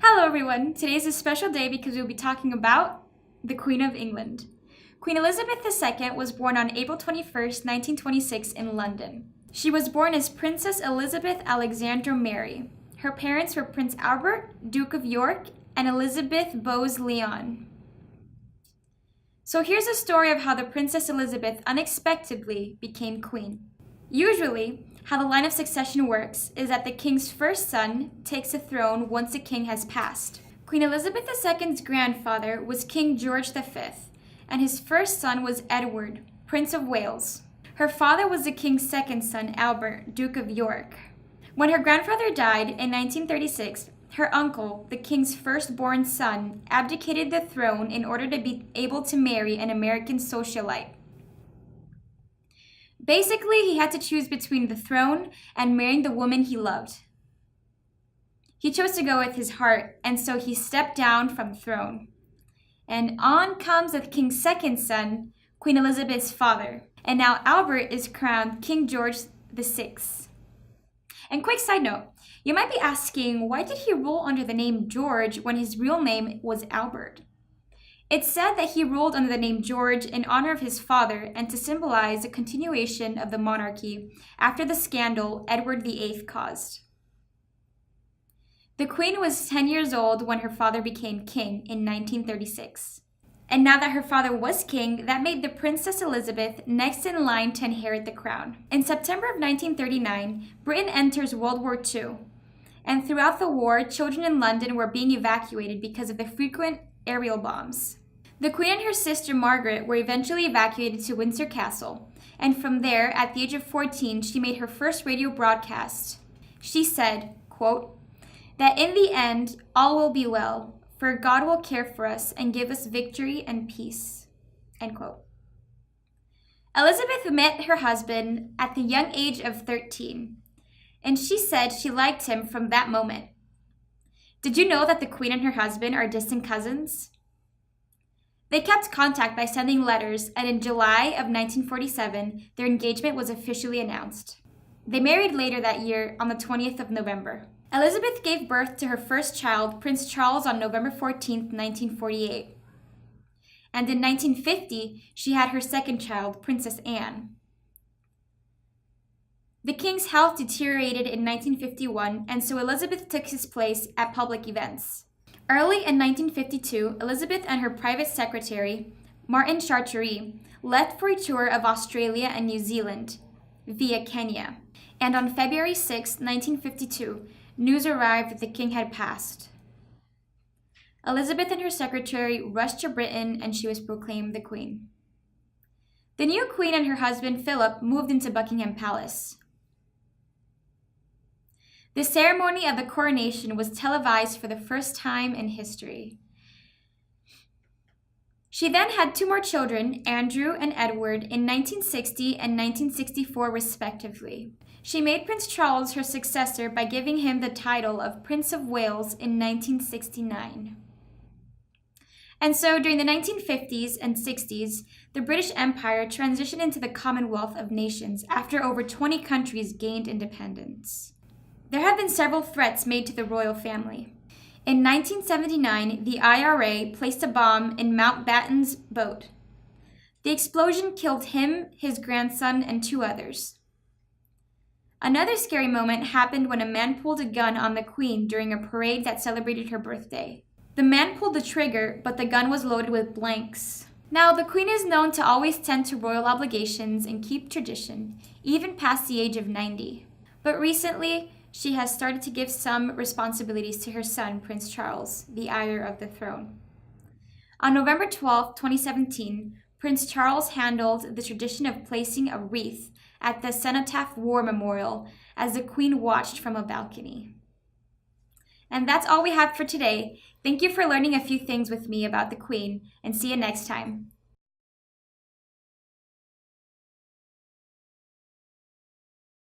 Hello everyone! Today is a special day because we'll be talking about the Queen of England. Queen Elizabeth II was born on April 21st, 1926 in London. She was born as Princess Elizabeth Alexandra Mary. Her parents were Prince Albert, Duke of York, and Elizabeth Bowes-Lyon. So here's a story of how the Princess Elizabeth unexpectedly became queen. Usually, how the line of succession works is that the king's first son takes the throne once the king has passed. Queen Elizabeth II's grandfather was King George V, and his first son was Edward, Prince of Wales. Her father was the king's second son, Albert, Duke of York. When her grandfather died in 1936, her uncle, the king's firstborn son, abdicated the throne in order to be able to marry an American socialite. Basically, he had to choose between the throne and marrying the woman he loved. He chose to go with his heart, and so he stepped down from the throne. And on comes the king's second son, Queen Elizabeth's father. And now Albert is crowned King George VI. And quick side note, you might be asking, why did he rule under the name George when his real name was Albert? It's said that he ruled under the name George in honor of his father and to symbolize the continuation of the monarchy after the scandal Edward VIII caused. The queen was 10 years old when her father became king in 1936. And now that her father was king, that made the Princess Elizabeth next in line to inherit the crown. In September of 1939, Britain enters World War II. And throughout the war, children in London were being evacuated because of the frequent aerial bombs. The Queen and her sister Margaret were eventually evacuated to Windsor Castle, and from there, at the age of 14, she made her first radio broadcast. She said, quote, "that in the end, all will be well, for God will care for us and give us victory and peace." End quote. Elizabeth met her husband at the young age of 13, and she said she liked him from that moment. Did you know that the Queen and her husband are distant cousins? They kept contact by sending letters, and in July of 1947, their engagement was officially announced. They married later that year on the 20th of November. Elizabeth gave birth to her first child, Prince Charles, on November 14th, 1948. And in 1950, she had her second child, Princess Anne. The king's health deteriorated in 1951, and so Elizabeth took his place at public events. Early in 1952, Elizabeth and her private secretary, Martin Charteris, left for a tour of Australia and New Zealand via Kenya. And on February 6, 1952, news arrived that the king had passed. Elizabeth and her secretary rushed to Britain, and she was proclaimed the queen. The new queen and her husband Philip moved into Buckingham Palace. The ceremony of the coronation was televised for the first time in history. She then had two more children, Andrew and Edward, in 1960 and 1964 respectively. She made Prince Charles her successor by giving him the title of Prince of Wales in 1969. And so during the 1950s and 60s, the British Empire transitioned into the Commonwealth of Nations after over 20 countries gained independence. There have been several threats made to the royal family. In 1979, the IRA placed a bomb in Mountbatten's boat. The explosion killed him, his grandson, and two others. Another scary moment happened when a man pulled a gun on the Queen during a parade that celebrated her birthday. The man pulled the trigger, but the gun was loaded with blanks. Now, the Queen is known to always tend to royal obligations and keep tradition, even past the age of 90. But recently, she has started to give some responsibilities to her son, Prince Charles, the heir of the throne. On November 12, 2017, Prince Charles handled the tradition of placing a wreath at the Cenotaph War Memorial as the Queen watched from a balcony. And that's all we have for today. Thank you for learning a few things with me about the Queen, and see you next time.